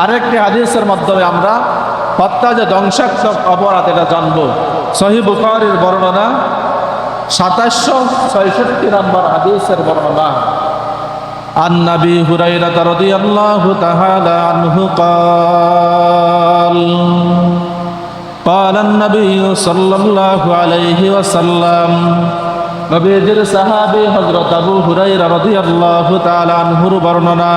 আরেকটি হাদিসের মাধ্যমে আমরা হত্যা যে ধ্বংসাত্মক অপরাধ এটা জানবো। সহিহ বুখারীর বর্ণনা 2766 নম্বর হাদিসের বর্ণনা। عن أبي هريرة رضي الله تعالى عنه قال قال النبي صلى الله عليه وسلم নবীজির সাহাবী হযরত আবু হুরায়রা রাদিয়াল্লাহু তাআলা আনহুর বর্ণনা,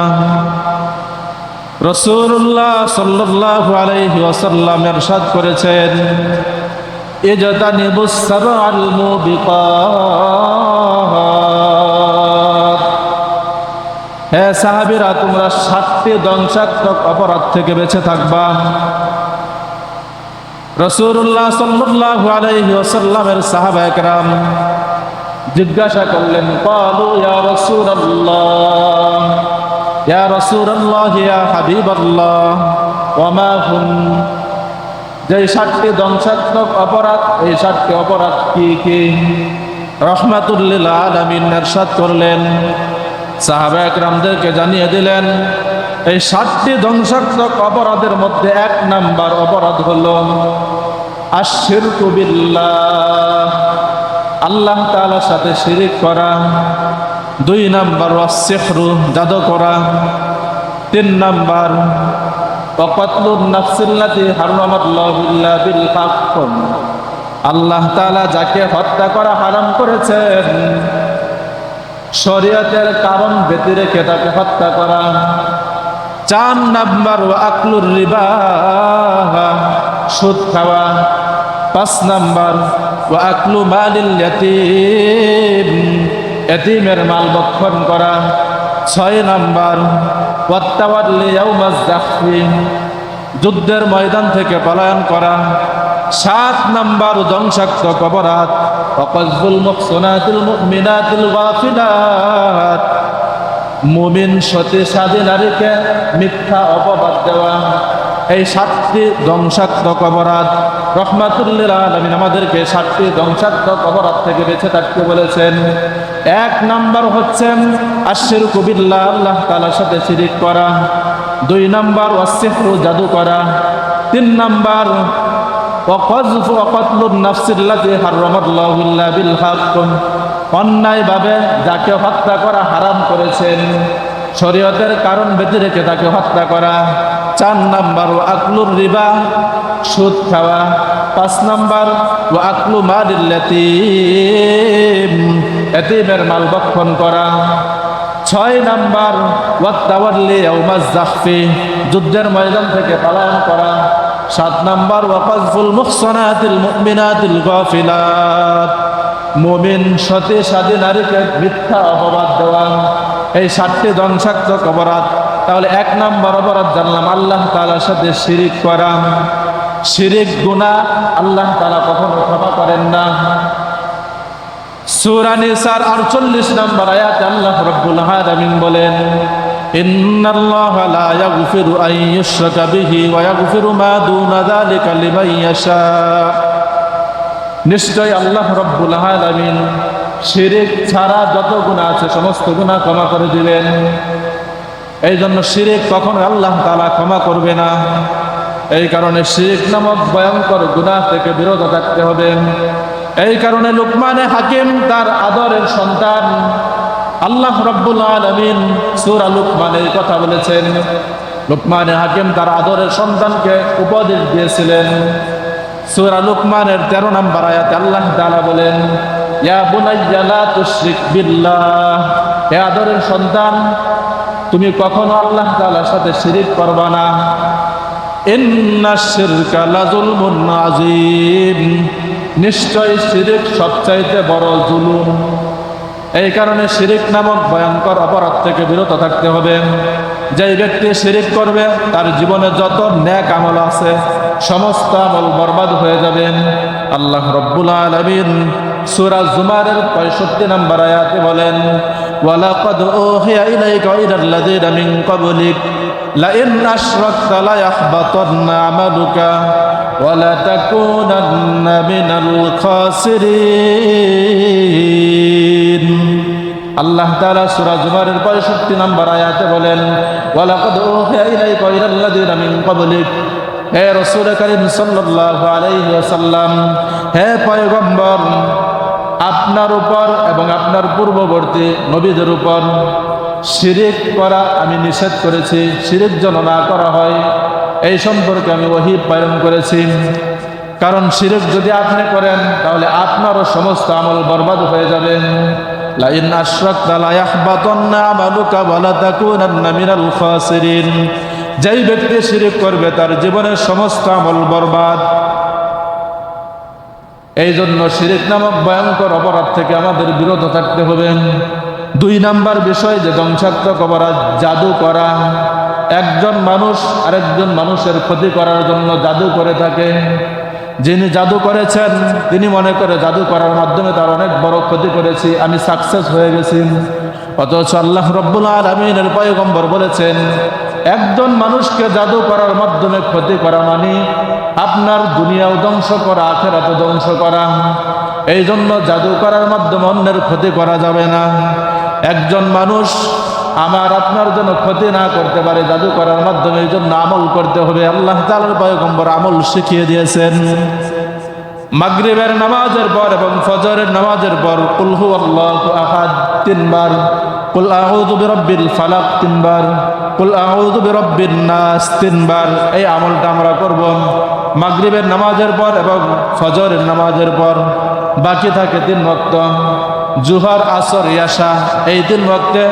রাসূলুল্লাহ সাল্লাল্লাহু আলাইহি ওয়াসাল্লাম ইরশাদ করেছেন, ইজতানিবুস সাবআল মুবিকাত, হে সাহাবীরা তোমরা 7টি ধ্বংসাত্মক অপরাধ থেকে বেঁচে থাকবা। রাসূলুল্লাহ সাল্লাল্লাহু আলাইহি ওয়াসাল্লামের সাহাবায়ে কেরাম জিজ্ঞাসা করলেন, ক্বালু ইয়া রাসূলুল্লাহ, ইয়া রাসূলুল্লাহ, ইয়া হাবিবাল্লাহ, ওয়া মা হুম, যে 7টি ধ্বংসাত্মক অপরাধ, এই 7টি অপরাধ কি কি? রাহমাতুল লিল আলামিন ইরশাদ করলেন, সাহাবায়ে কেরামদেরকে জানিয়ে দিলেন, এই 7টি ধ্বংসাত্মক অপরাধের মধ্যে 1 নাম্বার অপরাধ হলো আশশিরকু বিল্লাহ, আল্লাহ তাআলার সাথে শিরিক করা। 2 নাম্বার ওয়াসসিহরু, জাদু করা। 3 নাম্বার ওয়াকাতলুন নাফসিল্লাতী হারামাল্লাহু ইল্লা বিল হক, আল্লাহ তাআলা যাকে হত্যা করা হারাম করেছেন শরীয়তের কারণ ব্যতি রেখে তাকে হত্যা করা। 4 নাম্বার ওয়াকলুর রিবা, সুদ খাওয়া। 5 নাম্বার ওয়াকলু মালিল ইয়াতীম, এতিমের মাল ভক্ষণ করা। 6 নাম্বার ওয়াত্তাওয়াল্লি ইয়াউমাজ যাহফি, যুদ্ধের ময়দান থেকে পলায়ন করা। 7 নাম্বার ধ্বংসাত্মক অপরাধ ওয়াকাযফুল মুহসানাতিল মুমিনাতিল গাফিলাত, মুমিন সতী সাধী নারীকে মিথ্যা অপবাদ দেওয়া। এই 7টি ধ্বংসাত্মক অপরাধ রাহমাতুল লিল আলামিন আমাদেরকে 7টি ধ্বংসাত্মক অপরাধ থেকে বেঁচে থাকতে বলেছেন। 1 নাম্বার হচ্ছে আশশিরকু বিল্লাহ, আল্লাহ তাআলার সাথে শিরিক করা। 2 নাম্বার ওয়াসসিহরু, জাদু করা। 3 নাম্বার ওয়াকাতলুন নাফসিল্লাতী হারামাল্লাহু ইল্লা বিল হক, অন্যায়ভাবে যাকে হত্যা করা হারাম করেছেন শরীয়তের কারণ ব্যতি রেখে তাকে হত্যা করা। 4 নাম্বার ওয়াকলুর রিবা, সুদ খাওয়া। 5 নাম্বার ওয়াকলু মালিল ইয়াতীম, এতিমের মাল ভক্ষণ করা। 6 নাম্বার ওয়াত্তাওয়াল্লি ইয়াউমাজ যাহফি, যুদ্ধের ময়দান থেকে পলায়ন করা। 7 নাম্বার ওয়াকাযফুল মুহসানাতিল মুমিনাতিল গাফিলাত, মুমিন সতী সাধী নারীকে মিথ্যা অপবাদ দেওয়া। এই 7টি ধ্বংসাত্মক অপরাধ। তাহলে 1 নাম্বার অপরাধ জানলাম, আল্লাহ তাআলার সাথে শিরিক করা। শিরিক গুনাহ আল্লাহ তাআলা কখনো ক্ষমা করেন না। সূরা নিসার 48 নম্বর আয়াতে আল্লাহ রাব্বুল আলামিন বলেন, ইন্নাল্লাহা লা ইয়াগফিরু আন ইউশরাকা বিহি ওয়া ইয়াগফিরু মা দুনা যালিকা লিমান ইয়াশা, নিশ্চয় আল্লাহ রাব্বুল আলামিন শিরিক ছাড়া যত গুনাহ আছে সমস্ত গুনাহ ক্ষমা করে দিবেন। এই জন্য শিরিক কখনো আল্লাহ তাআলা ক্ষমা করবে না। এই কারণে শিরিক নামক ভয়ঙ্কর গুনাহ থেকে বিরত থাকতে হবে। এই কারণে লুকমানে হাকিম তার আদরের সন্তান আল্লাহ রাব্বুল আলামিন সূরা লুকমানের কথা বলেছেন। লুকমানে হাকিম তার আদরের সন্তানকে উপদেশ দিয়েছিলেন। সূরা লুকমানের 13 নম্বর আয়াতে আল্লাহ তাআলা বলেন, ইয়া বুনাইয়া লা তুশরিক বিল্লাহ, হে আদরের সন্তান তুমি কখনো আল্লাহ তাআলার সাথে শিরিক করবা না। ইন্নাশ শিরকা লাযুলমুন আযীম, নিশ্চয় শিরিক সবচাইতে বড় জুলুম। এই কারণে শিরিক নামক ভয়ঙ্কর অপরাধ থেকে বিরত থাকতে হবে। যেই ব্যক্তি শিরিক করবে তার জীবনে যত নেক আমল আছে সমস্ত আমল বরবাদ হয়ে যাবে। আল্লাহ রাব্বুল আলামিন সূরা জুমারের 65 নম্বর আয়াতে বলেন, ওয়ালাকাদ উহিয়া ইলাইকা ওয়া ইলাল্লাযীনা মিন ক্বাবলিক লাইন আশরাকতা লায়াহবাতান্না আমালুকা ওয়া লাতাকুনান্না মিনাল খাসিরিন। আল্লাহ তাআলা সূরা জুমারের 65 নম্বর আয়াতে বলেন, ওয়ালাকাদ উহিয়া ইলাইকা ওয়া ইলাল্লাযিনা মিন ক্বাবলিক, হে রাসূল কারীম সাল্লাল্লাহু আলাইহি ওয়াসাল্লাম, হে পয়গম্বর, আপনার উপর এবং আপনার পূর্ববর্তী নবীদের উপর শিরিক করা আমি নিষেধ করেছি, শিরিক যেন না করা হয় এই সম্পর্কে আমি ওহী প্রেরণ করেছি। কারণ শিরিক যদি আপনি করেন তাহলে আপনারও সমস্ত আমল বরবাদ হয়ে যাবে। লা ইন আশরাকতা লা ইয়াহবাতান্না আমালুকা ওয়া লা তাকুনান্না মিনাল খাসিরিন, যেই ব্যক্তি শিরিক করবে তার জীবনের সমস্ত আমল বরবাদ। এই জন্য শিরিক নামক ভয়ঙ্কর অপরাধ থেকে আমাদের বিরত থাকতে হবে। 2 নাম্বার বিষয় যে ধ্বংসাত্মক অপরাধ, জাদু করা। একজন মানুষ আরেকজন মানুষের ক্ষতি করার জন্য জাদু করে থাকে। যিনি জাদু করেছেন তিনি মনে করে জাদু করার মাধ্যমে তার অনেক বড় ক্ষতি করেছি, আমি সাকসেস হয়ে গেছি। অথচ আল্লাহ রাব্বুল আলামিনের পয়গম্বর বলেছেন, একজন মানুষকে জাদু করার মাধ্যমে ক্ষতি করা মানে আপনার দুনিয়াও ধ্বংস করা, আখিরাতও ধ্বংস করা। এই জন্য জাদু করার মাধ্যমে অন্যের ক্ষতি করা যাবে না। একজন মানুষ আমার আপনার জন্য ক্ষতি না করতে পারে জাদু করার মাধ্যমে, এই জন্য আমল করতে হবে। আল্লাহ তাআলার পয়গম্বর আমল শিখিয়ে দিয়েছেন। মাগরিবের নামাজের পর এবং ফজরের নামাজের পর কুল হুয়াল্লাহু আহাদ 3 বার, কুল আউযু বিরাব্বিল ফালাক 3 বার, কুল আউযু বিরাব্বিন নাস 3 বার। এই আমলটা আমরা করব মাগরিবের নামাজের পর এবং ফজরের নামাজের পর। বাকি থাকে 3 ওয়াক্ত, জোহর, আসর, ইয়াশা। এই 3 ওয়াক্তে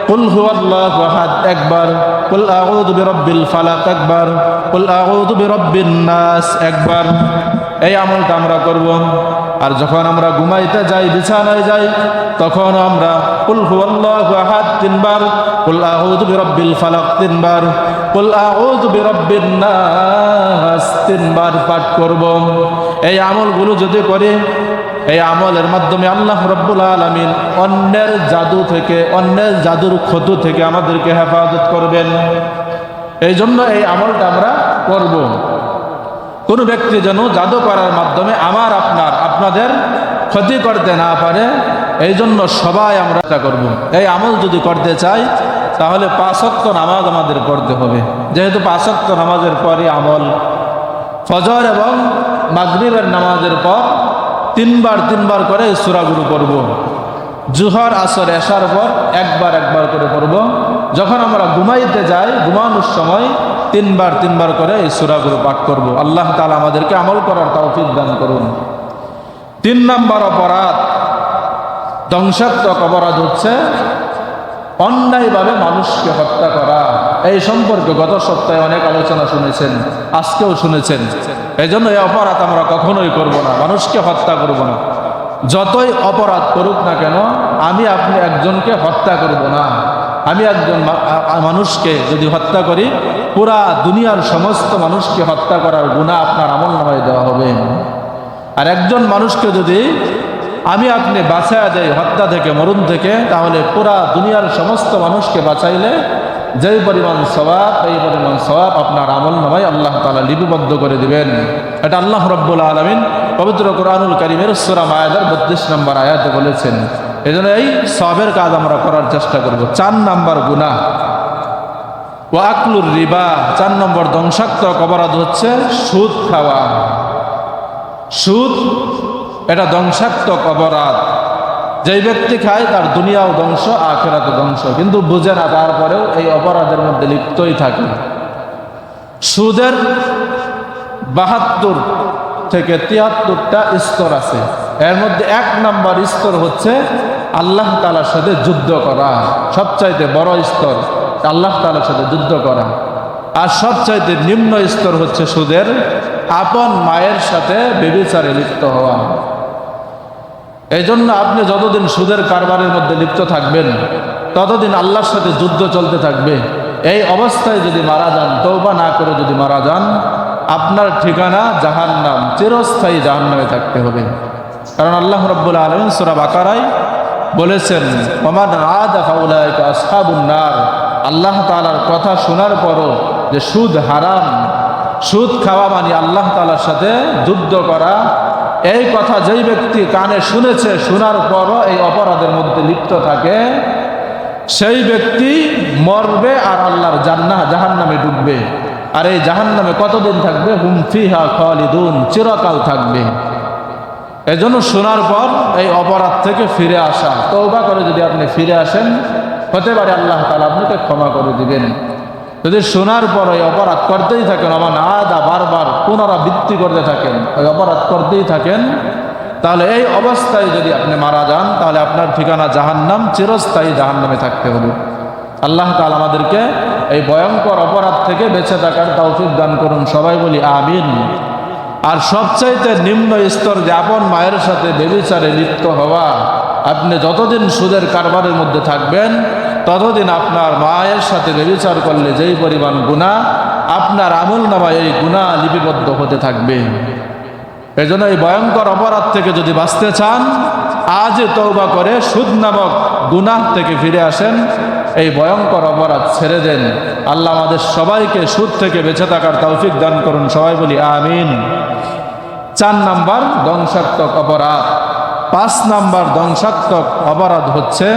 কুল হুয়াল্লাহু আহাদ একবার, কুল আউযু বিরাব্বিল ফালাক একবার, কুল আউযু বিরাব্বিন নাস একবার। এই আমলটা আমরা করব। আর যখন আমরা ঘুমাইতে যাই, বিছানায় যাই, তখন আমরা কুল হুয়াল্লাহু আহাদ 3 বার, কুল আউযু বিরাব্বিল ফালাক 3 বার, কুল আউযু বিরাব্বিন নাস 3 বার পাঠ করব। এই আমলগুলো যদি করি, এই আমলের মাধ্যমে আল্লাহ রাব্বুল আলামিন অন্যের জাদু থেকে, অন্যের জাদুর ক্ষতি থেকে আমাদেরকে হেফাজত করবেন। এই জন্য এই আমলটা আমরা করব। কোন ব্যক্তি যেন জাদু করার মাধ্যমে আমার আপনাদের ক্ষতি করতে না পারে, এই জন্য সবাই আমরা চেষ্টা করব। এই আমল যদি করতে চাই তাহলে 5 ওয়াক্ত নামাজ আমাদের পড়তে হবে। যেহেতু 5 ওয়াক্ত নামাজের পরই আমল, ফজর এবং মাগরিবের নামাজের পর 3 বার করে এই সূরাগুলো পড়ব। জোহর, আসর, এশার পর একবার করে পড়ব। যখন আমরা ঘুমাইতে যাই, ঘুমানোর সময় 3 বার করে এই সূরাগুলো পাঠ করব। আল্লাহ তাআলা আমাদেরকে আমল করার তৌফিক দান করুন। 3 নাম্বার অপরাধ, ধ্বংসাত্মক অপরাধ হচ্ছে অন্যায়ভাবে মানুষকে হত্যা করা। এই সম্পর্কে গত সপ্তাহে অনেক আলোচনা শুনেছেন, আজকেও শুনেছেন। এই জন্য এই অপরাধ আমরা কখনোই করব না, মানুষকে হত্যা করব না। যতই অপরাধ করুক না কেন, আমি আপনি একজনকে হত্যা করব না। আমি একজন মানুষকে যদি হত্যা করি, পুরা দুনিয়ার সমস্ত মানুষকে হত্যা করার গুনাহ আপনার আমলনামায় দেওয়া হবে। আর একজন মানুষকে যদি আমি আপনি বাঁচায়া দেই হত্যা থেকে, মরণ থেকে, তাহলে পুরা দুনিয়ার সমস্ত মানুষকে বাঁচাইলে যেই পরিমাণ সওয়াব, এই পরিমাণ সওয়াব আপনার আমলনামায় আল্লাহ তাআলা লিপিবদ্ধ করে দিবেন। এটা আল্লাহ রাব্বুল আলামিন পবিত্র কোরআনুল কারীমের সূরা মায়েদার 32 নম্বর আয়াতে বলেছেন। এজন্য এই সওয়াবের কাজ আমরা করার চেষ্টা করব। 4 নাম্বার গুনাহ, ওয়া আকলুর রিবা। 4 নম্বর ধ্বংসাত্মক অপরাধ হচ্ছে সুদ খাওয়া। সুদ এটা ধ্বংসাত্মক অপরাধ। যেই ব্যক্তি খায় তার দুনিয়াও ধ্বংস, আখিরাতও ধ্বংস, কিন্তু বুঝে না, তারপরেও এই অপরাধের মধ্যে লিপ্তই থাকে। সুদের 72 থেকে 73টা স্তর আছে। এর মধ্যে 1 নাম্বার স্তর হচ্ছে আল্লাহ তাআলার সাথে যুদ্ধ করা। সবচাইতে বড় স্তর আল্লাহ তাআলার সাথে যুদ্ধ করা। আর সবচাইতে নিম্ন স্তর হচ্ছে সুদের আপন মায়ের সাথে ব্যভিচারে লিপ্ত হওয়া। এই জন্য আপনি যতদিন সুদের কারবারের মধ্যে লিপ্ত থাকবেন, ততদিন আল্লাহর সাথে যুদ্ধ চলতে থাকবে। এই অবস্থায় যদি মারা যান, তওবা না করে যদি মারা যান, আপনার ঠিকানা জাহান্নাম, চিরস্থায়ী জাহান্নামে থাকতে হবে। কারণ আল্লাহ রাব্বুল আলামিন সূরা বাকারায় বলেছেন, ওমান আদা ফাউলাইকা আসহাবুন নার। আল্লাহ তাআলার কথা শোনার পরও যে সুদ হারাম, সুদ খাওয়া মানে আল্লাহ তাআলার সাথে যুদ্ধ করা, এই কথা যেই ব্যক্তি কানে শুনেছে, শোনার পরও এই অপরাধের মধ্যে লিপ্ত থাকে, সেই ব্যক্তি মরবে আর আল্লাহর জাহান্নামে ডুববে। আর এই জাহান্নামে কতদিন থাকবে? হুম ফিহা খালিদুন, চিরকাল থাকবে। এজন্য শোনার পর এই অপরাধ থেকে ফিরে আসা, তওবা করে যদি আপনি ফিরে আসেন, হতে পারে আল্লাহ তাআলা আপনাকে ক্ষমা করে দিবেন। যদি শোনার পর ওই অপরাধ করতেই থাকেন, আমার আদা বারবার পুনরাবৃত্তি করতে থাকেন, ওই অপরাধ করতেই থাকেন, তাহলে এই অবস্থায় যদি আপনি মারা যান, তাহলে আপনার ঠিকানা জাহান্নাম, চিরস্থায়ী জাহান্নামে থাকতে হবে। আল্লাহ তাআলা আমাদেরকে এই ভয়ঙ্কর অপরাধ থেকে বেঁচে থাকার তৌফিক দান করুন, সবাই বলি আমিন। আর সবচাইতে নিম্ন স্তর যে আপন মায়ের সাথে ব্যভিচারে লিপ্ত হওয়া, আপনি যতদিন সুদের কারবারের মধ্যে থাকবেন, ততদিন আপনার মায়ের সাথে ব্যভিচার করলে যেই পরিমাণ গুনাহ, আপনার আমলনামায় এই গুনাহ লিপিবদ্ধ হতে থাকবে। এজন্য এই ভয়ঙ্কর অপরাধ থেকে যদি বাঁচতে চান, আজ তওবা করে সুদ নামক গুনাহ থেকে ফিরে আসেন, এই ভয়ঙ্কর অপরাধ ছেড়ে দেন। আল্লাহ আমাদের সবাইকে সুদ থেকে বেঁচে থাকার তৌফিক দান করুন, সবাই বলি আমিন। 4 নাম্বার ধ্বংসাত্মক অপরাধ। 5 নাম্বার ধ্বংসাত্মক অপরাধ হচ্ছে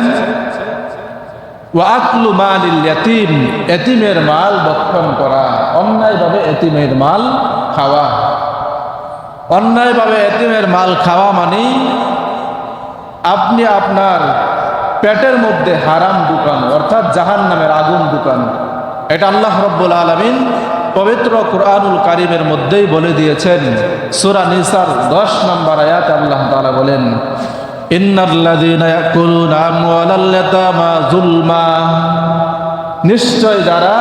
ওয়া আকলু মালিল ইয়াতীম, এতিমের মাল ভক্ষণ করা, অন্যায়ভাবে এতিমের মাল খাওয়া। অন্যায়ভাবে এতিমের মাল খাওয়া মানে আপনি আপনার পেটের মধ্যে হারাম ঢুকানো, অর্থাৎ জাহান্নামের আগুন ঢুকানো। এটা আল্লাহ রাব্বুল আলামিন পবিত্র কুরআনুল কারীমের মধ্যেই বলে দিয়েছেন। সূরা নিসার 10 নম্বর আয়াতে আল্লাহ তাআলা বলেন, ইন্নাল্লাযীনা ইয়াকুলুনা আমওয়ালাল ইয়াতামা যুলমা, নিশ্চয় যারা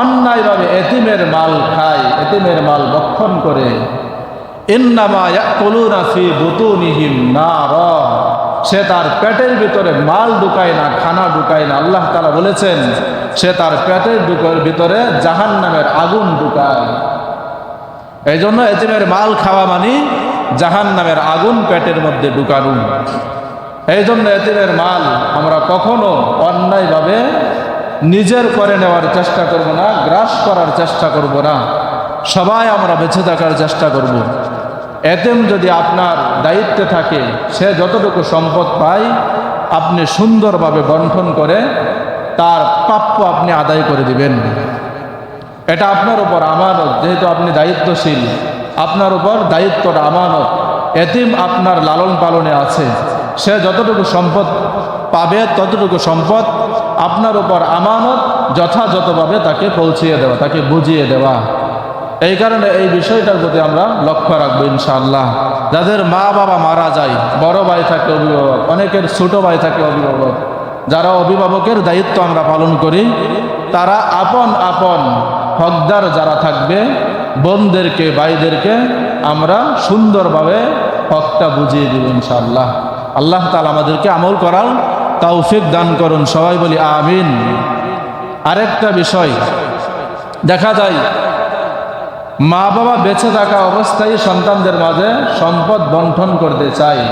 অন্যায়ভাবে এতিমের মাল খায়, এতিমের মাল ভক্ষণ করে, ইন্নামা ইয়াকুলুনা ফি বুতুনিহিম নারা, সে তার পেটের ভিতরে মাল ঢুকায় না, খানা ঢুকায় না। আল্লাহ তাআলা বলেছেন সে তার পেটের ভিতরে জাহান্নামের আগুন ঢুকায়। এই জন্য এতিমের মাল খাওয়া মানে জাহান্নামের আগুন পেটের মধ্যে ঢুকানো। এই জন্য এতিমের মাল আমরা কখনো অন্যায়ভাবে নিজের করে নেওয়ার চেষ্টা করব না, গ্রাস করার চেষ্টা করব না। সবাই আমরা বেঁচে থাকার চেষ্টা করব। এতিম যদি আপনার দায়িত্বে থাকে, সে যতটুকু সম্পদ পায় আপনি সুন্দরভাবে বন্টন করে তার প্রাপ্য আপনি আদায় করে দিবেন। এটা আপনার উপর আমানত, যেহেতু আপনি দায়িত্বশীল, আপনার উপর দায়িত্বটা আমানত। এতিম আপনার লালন পালনে আছে, সে যতটুকু সম্পদ পাবে ততটুকু সম্পদ আপনার উপর আমানত, যথাযথভাবে তাকে পৌঁছিয়ে দেওয়া, তাকে বুঝিয়ে দেওয়া। এই কারণে এই বিষয়টার প্রতি আমরা লক্ষ্য রাখবো ইনশাআল্লাহ। যাদের মা বাবা মারা যায়, বড় ভাই থাকে অভিভাবক, অনেকের ছোট ভাই থাকে অভিভাবক, যারা অভিভাবকের দায়িত্ব আমরা পালন করি, তারা আপন আপন হকদার যারা থাকবে, বোনদেরকে ভাইদেরকে আমরা সুন্দরভাবে হকটা বুঝিয়ে দিব ইনশাআল্লাহ। আল্লাহ তাআলা আমাদেরকে আমল করার তৌফিক দান করুন, সবাই বলি আমিন। আরেকটা বিষয় দেখা যায়, মা বাবা বেঁচে থাকা অবস্থায় সন্তানদের মাঝে সম্পদ বন্টন করতে চায়।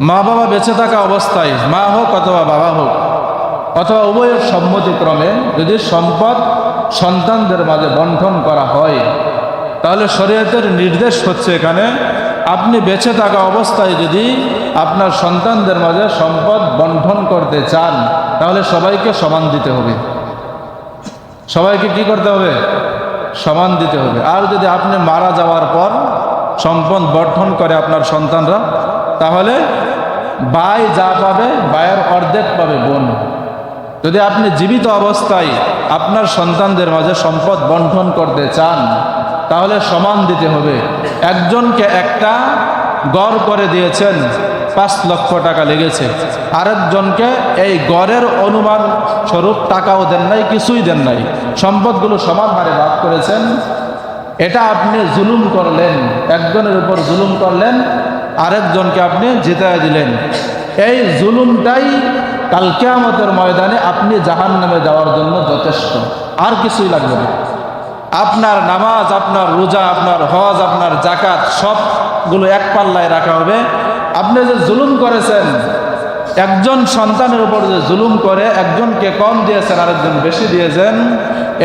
মা বাবা বেঁচে থাকা অবস্থায়, মা হোক অথবা বাবা হোক অথবা উভয়ের সম্মতিক্রমে যদি সম্পদ সন্তানদের মাঝে বন্টন করা হয়, তাহলে শরীয়তের নির্দেশ হচ্ছে এখানে আপনি বেঁচে থাকা অবস্থায় যদি আপনার সন্তানদের মাঝে সম্পদ বন্টন করতে চান, তাহলে সবাইকে সমান দিতে হবে। সবাইকে কি করতে হবে? সমান দিতে হবে। আর যদি আপনি মারা যাওয়ার পর সম্পদ বন্টন করে আপনার সন্তানরা, তাহলে ভাই যা পাবে ভাইয়ের অর্ধেক পাবে বোন। যদি আপনি জীবিত অবস্থায় আপনার সন্তানদের মাঝে সম্পদ বন্টন করতে চান, তাহলে সমান দিতে হবে। একজনকে একটা গড় করে দিয়েছেন, 5 লক্ষ টাকা লেগেছে, আরেকজনকে এই গড়ের অনুমান স্বরূপ টাকাও দেন নাই, কিছুই দেন নাই, সম্পদগুলো সমান হারে ভাগ করেছেন। এটা আপনি জুলুম করলেন, একজনের উপর জুলুম করলেন, আরেকজনকে আপনি জিতায় দিলেন। এই জুলুমটাই কাল কিয়ামতের ময়দানে আপনি জাহান্নামে যাওয়ার জন্য যথেষ্ট, আর কিছুই লাগবে না। আপনার নামাজ, আপনার রোজা, আপনার হজ, আপনার জাকাত সবগুলো এক পাল্লায় রাখা হবে। আপনি যে জুলুম করেছেন, একজন সন্তানের উপর যে জুলুম করে একজনকে কম দিয়েছেন, আরেকজন বেশি দিয়েছেন,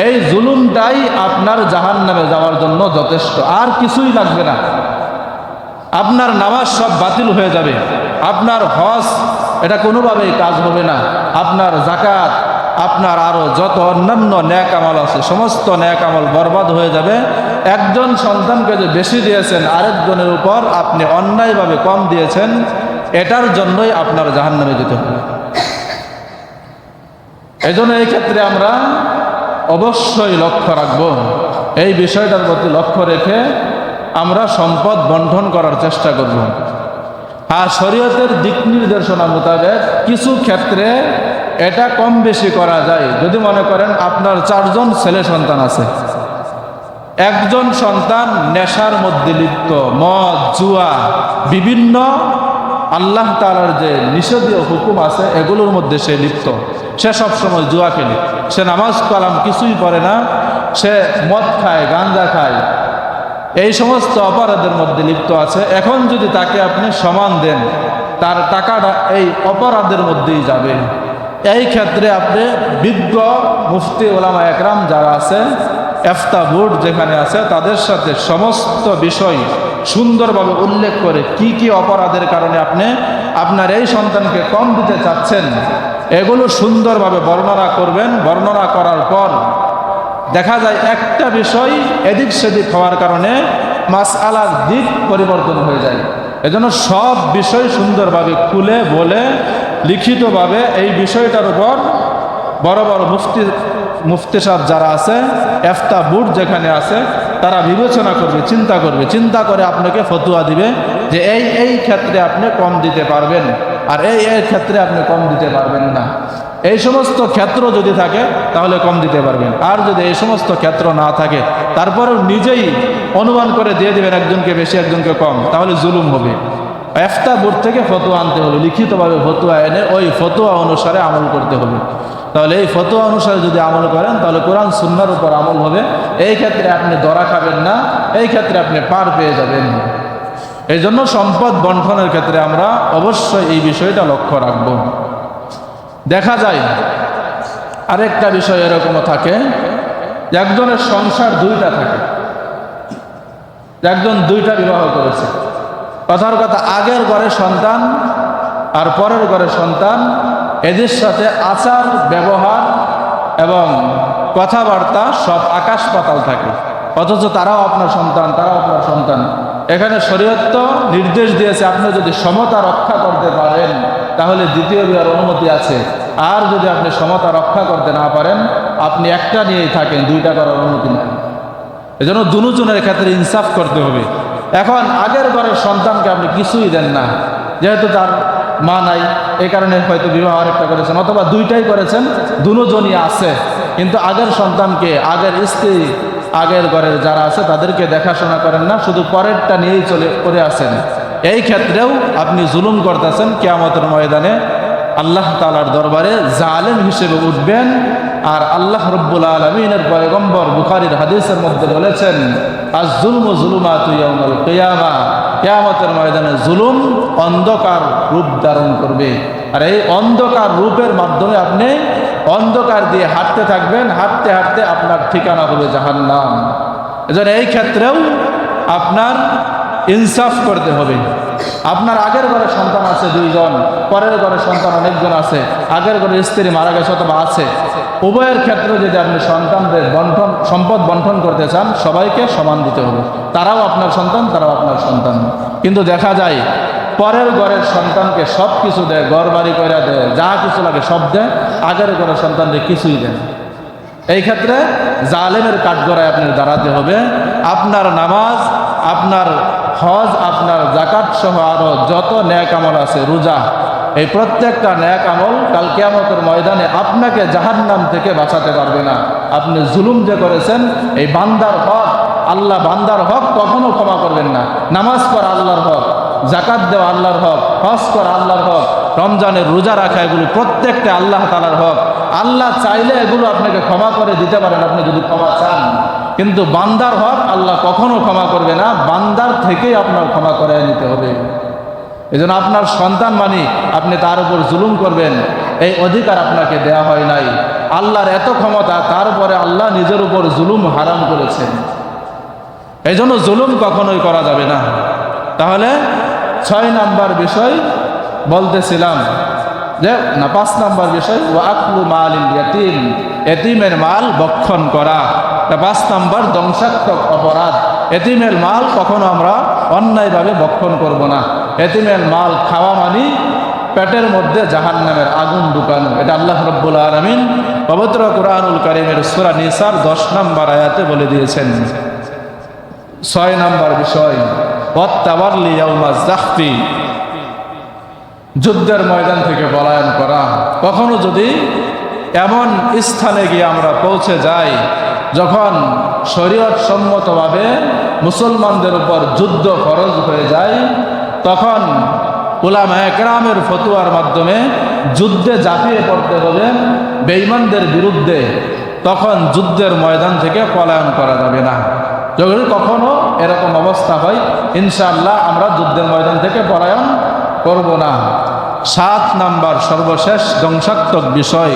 এই জুলুমটাই আপনার জাহান্নামে যাওয়ার জন্য যথেষ্ট, আর কিছুই লাগবে না। আপনার নামাজ সব বাতিল হয়ে যাবে, আপনার হজ এটা কোনোভাবেই কাজ হবে না, আপনার যাকাত, আপনার আরও যত অন্যান্য ন্যাক আমল আছে সমস্ত ন্যাক আমল বরবাদ হয়ে যাবে। একজন সন্তানকে যে বেশি দিয়েছেন, আরেকজনের উপর আপনি অন্যায়ভাবে কম দিয়েছেন, এটার জন্যই আপনার জাহান্নামে যেতে হবে। এই জন্য এই ক্ষেত্রে আমরা অবশ্যই লক্ষ্য রাখব, এই বিষয়টার প্রতি লক্ষ্য রেখে আমরা সম্পদ বন্টন করার চেষ্টা করব। আর শরীয়তের দিক নির্দেশনা মোতাবেক কিছু ক্ষেত্রে এটা কম বেশি করা যায়। যদি মনে করেন আপনার 4 জন ছেলে সন্তান আছে, একজন সন্তান নেশার মধ্যে লিপ্ত, মদ, জুয়া, বিভিন্ন আল্লাহ তাআলার যে নিষেধীয় হুকুম আছে এগুলোর মধ্যে সে লিপ্ত, সে সবসময় জুয়া খেলে, সে নামাজ কালাম কিছুই পড়ে না, সে মদ খায়, গাঁজা খায়, এই সমস্ত অপরাধের মধ্যে লিপ্ত আছে। এখন যদি তাকে আপনি সমান দেন, তার টাকাটা এই অপরাধের মধ্যেই যাবে। এই ক্ষেত্রে আপনি বিজ্ঞ মুফতি ওলামা একরাম যারা আছে, ইফতা বোর্ড যেখানে আছে, তাদের সাথে সমস্ত বিষয় সুন্দরভাবে উল্লেখ করে কি কি অপরাধের কারণে আপনি আপনার এই সন্তানকে কম দিতে চাচ্ছেন, এগুলো সুন্দরভাবে বর্ণনা করবেন। বর্ণনা করার পর দেখা যায় একটা বিষয় এদিক সেদিক হওয়ার কারণে মাসআলার দিক পরিবর্তন হয়ে যায়। এজন্য সব বিষয় সুন্দরভাবে খুলে বলে লিখিতভাবে এই বিষয়টার উপর বড় বড় মুফতি সাহেব যারা আছে, ইফতা বোর্ড যেখানে আছে, তারা বিবেচনা করবে, চিন্তা করে আপনাকে ফতোয়া দিবে যে এই ক্ষেত্রে আপনি কম দিতে পারবেন, আর এই ক্ষেত্রে আপনি কম দিতে পারবেন না। এই সমস্ত ক্ষেত্র যদি থাকে তাহলে কম দিতে পারবেন, আর যদি এই সমস্ত ক্ষেত্র না থাকে তারপরেও নিজেই অনুমান করে দিয়ে দিবেন একজনকে বেশি একজনকে কম, তাহলে জুলুম হবে। ইফতা বোর্ড থেকে ফতোয়া আনতে হবে, লিখিতভাবে ফতোয়া এনে ওই ফতোয়া অনুসারে আমল করতে হবে। তাহলে এই ফতোয়া অনুসারে যদি আমল করেন তাহলে কোরআন সুন্নাহর উপর আমল হবে। এই ক্ষেত্রে আপনি ধরা খাবেন না, এই ক্ষেত্রে আপনি পার পেয়ে যাবেন। এই জন্য সম্পদ বন্টনের ক্ষেত্রে আমরা অবশ্যই এই বিষয়টা লক্ষ্য রাখব। দেখা যায় আরেকটা বিষয় এরকমও থাকে, একজনের সংসার 2টা থাকে, একজন 2টা বিবাহ করেছে। কথার কথা, আগের ঘরের সন্তান আর পরের ঘরের সন্তান, এদের সাথে আচার ব্যবহার এবং কথাবার্তা সব আকাশ পাতাল থাকে, অথচ তারাও আপনার সন্তান। এখানে শরীয়ত তো নির্দেশ দিয়েছে আপনি যদি সমতা রক্ষা করতে পারেন তাহলে দ্বিতীয় বিবাহের অনুমতি আছে, আর যদি আপনি সমতা রক্ষা করতে না পারেন আপনি একটা নিয়েই থাকেন, 2টা করার অনুমতি নেই। এজন্য দুজনের ক্ষেত্রে ইনসাফ করতে হবে। এখন আগের ঘরের সন্তানকে আপনি কিছুই দেন না, যেহেতু তার মা নাই, এই কারণে হয়তো বিবাহ আরেকটা করেছেন, অথবা 2টাই করেছেন, দুজনই আছে, কিন্তু আগের সন্তানকে, আগের স্ত্রী, আগের ঘরের যারা আছে তাদেরকে দেখাশোনা করেন না, শুধু পরেরটা নিয়েই করে আসেন। এই ক্ষেত্রেও আপনি জুলুম করতেছেন। কিয়ামতের ময়দানে আল্লাহ তাআলার দরবারে জালেম হিসেবে উঠবেন। আর আল্লাহ রাব্বুল আলামিনের পয়গম্বর বুখারীর হাদিসের মধ্যে বলেছেন, আয-যুলমু যুলুমাতু ইয়াউমাল কিয়ামা, কিয়ামতের ময়দানে জুলুম অন্ধকার রূপ ধারণ করবে। আর এই অন্ধকার রূপের মাধ্যমে আপনি অন্ধকার দিয়ে হাঁটতে থাকবেন, হাঁটতে হাঁটতে আপনার ঠিকানা হবে জাহান্নাম। এজন্য এই ক্ষেত্রেও আপনার ইনসাফ করতে হবে। আপনার আগের ঘরে সন্তান আছে 2 জন, পরের ঘরে সন্তান অনেকজন আছে, আগের ঘরে স্ত্রী মারা গেছে অথবা আছে, উভয়ের ক্ষেত্রে যদি আপনি সন্তানদের সম্পদ বন্টন করতে চান সবাইকে সমান দিতে হবে। তারাও আপনার সন্তান, তারাও আপনার সন্তান। কিন্তু দেখা যায় পরের ঘরের সন্তানকে সব কিছু দেয়, ঘর বাড়ি করে দেয়, যা কিছু লাগে সব দেয়, আগের ঘরের সন্তানদের কিছুই দেয়। এই ক্ষেত্রে জালেমের কাঠগড়ায় আপনার দাঁড়াতে হবে। আপনার নামাজ, আপনার হজ, আপনার যাকাত সহ আরো যত নেক আমল আছে, রোজা, এই প্রত্যেকটা নেক আমল কাল কিয়ামতের ময়দানে আপনাকে জাহান্নাম থেকে বাঁচাতে পারবে না। আপনি জুলুম যে করেছেন, এই বান্দার হক, আল্লাহ বান্দার হক কখনো ক্ষমা করবেন না। নামাজ পড়া আল্লাহর হক, যাকাত দেওয়া আল্লাহর হক, হজ করা আল্লাহর হক, রমজানের রোজা রাখা, এগুলো প্রত্যেকটা আল্লাহ তাআলার হক। আল্লাহ চাইলে এগুলো আপনাকে ক্ষমা করে দিতে পারেন আপনি যদি ক্ষমা চান, কিন্তু বান্দার হক আল্লাহ কখনো ক্ষমা করবে না, বান্দার থেকেই আপনার ক্ষমা করে নিতে হবে। এজন্য আপনার সন্তান মানে আপনি তার উপর জুলুম করবেন, এই অধিকার আপনাকে দেয়া হয় নাই। আল্লাহর এত ক্ষমতা, তারপরে আল্লাহ নিজের উপর জুলুম হারাম করেছেন। এই জন্য জুলুম কখনোই করা যাবে না। তাহলে 6 নাম্বার বিষয় বলতেছিলাম যে না 5 নাম্বার বিষয় ওয়া আকলু মালিল ইয়াতীম, এতিমের মাল ভক্ষণ করা 5 নাম্বার ধ্বংসাত্মক অপরাধ। এতিমের মাল কখনো আমরা অন্যায়ভাবে ভক্ষণ করব না। এতিমের মাল খাওয়া মানে পেটের মধ্যে জাহান্নামের আগুন ঢুকানো। এটা আল্লাহ রাব্বুল আলামিন পবিত্র কুরআনুল কারীমের সূরা নিসার 10 নম্বর আয়াতে বলে দিয়েছেন। 6 নম্বর বিষয় ওয়াত্তাওয়াল্লি ইয়াউমাজ যাহফি, যুদ্ধের ময়দান থেকে পলায়ন করা। কখনো যদি এমন স্থানে গিয়ে আমরা পৌঁছে যাই যখন শরীয়ত সম্মতভাবে মুসলমানদের উপর যুদ্ধ ফরজ হয়ে যায়, তখন উলামায়ে কেরামের ফতোয়ার মাধ্যমে যুদ্ধে ঝাঁপিয়ে পড়তে হবে বেঈমানদের বিরুদ্ধে, তখন যুদ্ধের ময়দান থেকে পলায়ন করা যাবে না। যদি কখনো এরকম অবস্থা হয়, ইনশাআল্লাহ আমরা যুদ্ধের ময়দান থেকে পলায়ন করব না। 7 নাম্বার সর্বশেষ ধ্বংসাত্মক বিষয়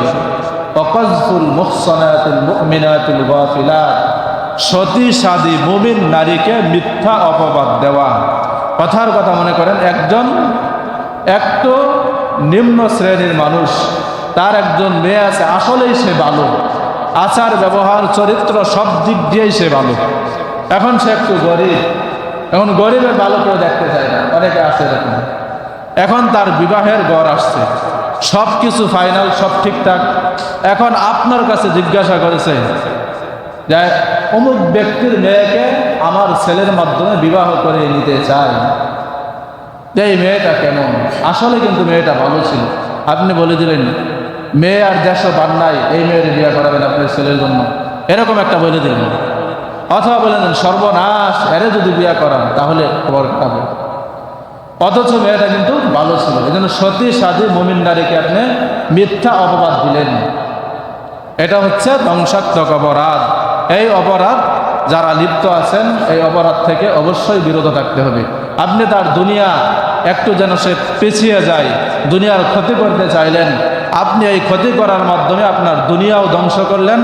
ওয়াকযফুল মুহসানাতিল মুমিনাতিল গাফিলাত, সতী সাদী মুমিন নারীকে মিথ্যা অপবাদ দেওয়া। কথার কথা মনে করেন, একটু নিম্ন শ্রেণীর মানুষ, তার একজন মেয়ে আছে, আসলেই সে ভালো, আচার ব্যবহার চরিত্র সব দিক দিয়েই সে ভালো। এখন সে একটু গরিব, এখন গরিবের ভালো কেউ দেখতে চায় না, অনেকে আছে এরকম। এখন তার বিবাহের ঘর আসছে, সব কিছু ফাইনাল, সব ঠিকঠাক। এখন আপনার কাছে জিজ্ঞাসা করেছে যে অমুক ব্যক্তির মেয়েকে আমার ছেলের মাধ্যমে বিবাহ করে নিতে চায়, যে এই মেয়েটা কেমন। আসলে কিন্তু মেয়েটা ভালো ছিল, আপনি বলে দিলেন মেয়ে আর দেশও বাদ নাই, এই মেয়ের বিয়ে করাবেন আপনার ছেলের জন্য, এরকম একটা বলে দিলেন। অথবা বলে দেন সর্বনাশ, এরে যদি বিয়ে করান তাহলে খবর খাবে, অথচ মেয়েটা কিন্তু ভালো ছিল। এই জন্য সতী সাদী মুমিন নারীকে আপনি মিথ্যা অপবাদ দিলেন, এটা হচ্ছে ধ্বংসাত্মক অপরাধ। এই অপরাধ যারা লিপ্ত আছেন, এই অপরাধ থেকে অবশ্যই বিরত থাকতে হবে। আপনি তার দুনিয়া একটু যেন সে পিছিয়ে যায়, দুনিয়ার ক্ষতি করতে চাইলেন, আপনি এই ক্ষতি করার মাধ্যমে আপনার দুনিয়াও ধ্বংস করলেন,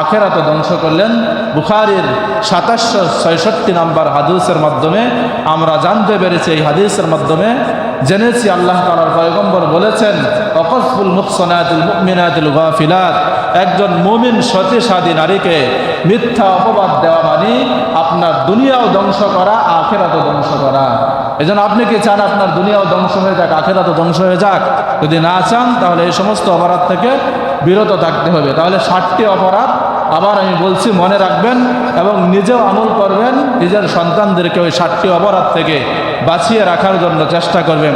আখিরাতও ধ্বংস করলেন। বুখারীর 2766 নম্বর হাদিসের মাধ্যমে আমরা জানতে পেরেছি, এই হাদিসের মাধ্যমে জেনেছি আল্লাহ তাআলার পয়গম্বর বলেছেন ওয়াকযফুল মুহসানাতিল মুমিনাতিল গাফিলাত, একজন মুমিন সতী সাদী নারীকে মিথ্যা অপবাদ দেওয়া মানে আপনার দুনিয়াও ধ্বংস করা, আখিরাতও ধ্বংস করা। এজন্য আপনি কি চান আপনার দুনিয়াও ধ্বংস হয়ে যাক, আখিরাতও ধ্বংস হয়ে যাক? যদি না চান তাহলে এই সমস্ত অপরাধ থেকে বিরত থাকতে হবে। তাহলে 7টি অপরাধ আবার আমি বলছি, মনে রাখবেন এবং নিজেও আমল করবেন, নিজের সন্তানদেরকে ওই 7টি অপরাধ থেকে বাঁচিয়ে রাখার জন্য চেষ্টা করবেন।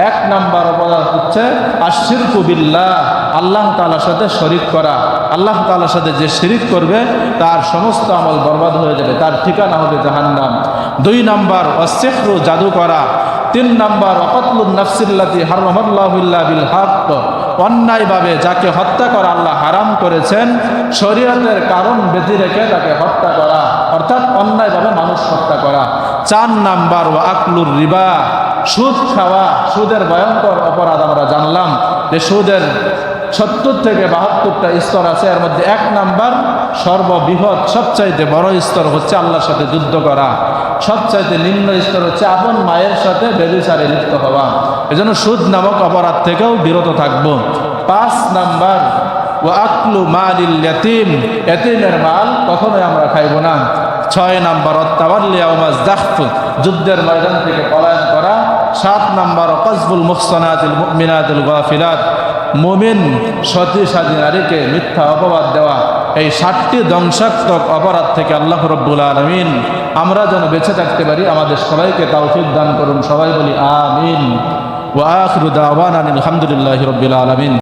1 নাম্বার অপরাধ হচ্ছে আশরিকু বিল্লাহ, আল্লাহ তাআলার সাথে শরীক করা। আল্লাহ তাআলার সাথে যে শিরিক করবে তার সমস্ত আমল বরবাদ হয়ে যাবে, তার ঠিকানা হবে জাহান্নাম। 2 নাম্বার ওয়াসিহরু, জাদু করা। 3 নাম্বার ওয়াকাতলুন নাফসিল্লাতী হারামাল্লাহু ইল্লা বিল হক, অন্যায়ভাবে যাকে হত্যা করা আল্লাহ হারাম করেছেন, শরীয়তের কারণ ব্যতি রেখে তাকে হত্যা করা, অর্থাৎ অন্যায়ভাবে মানুষ হত্যা করা। 4 নাম্বার ওয়া আকলুর রিবা, সুদ খাওয়া। সুদের ভয়ঙ্কর অপরাধ আমরা জানলাম যে সুদের 70 থেকে 72টা স্তর আছে, এর মধ্যে 1 নাম্বার সর্ববৃহৎ সবচাইতে বড় স্তর হচ্ছে আল্লাহর সাথে যুদ্ধ করা। সবচাইতে নিম্ন স্তর হচ্ছে আপন মায়ের সাথে ব্যভিচারে লিপ্ত হওয়া। এজন্য সুদ নামক অপরাধ থেকেও বিরত থাকব। 5 নাম্বার ওয়া আকলু মালিল ইয়াতীম, এতিমের মাল কখনোই আমরা খাইব না। 6 নাম্বার ওয়াত্তাওয়াল্লি ইয়াউমাজ যাহফ, যুদ্ধের ময়দান থেকে পলায়ন করা। 7 নাম্বার ওয়াকযফুল মুহসানাতিল মুমিনাতিল গাফিলাত, মুমিন সতী সাদী নারীকে মিথ্যা অপবাদ দেওয়া। এই 7টি ধ্বংসাত্মক অপরাধ থেকে আল্লাহ রাব্বুল আলামিন আমরা যেন বেঁচে থাকতে পারি, আমাদের সবাইকে তৌফিক দান করুন। সবাই বলি আমিন। ওয়া আখিরু দাওয়ানা আলহামদুলিল্লাহি রাব্বিল আলামিন।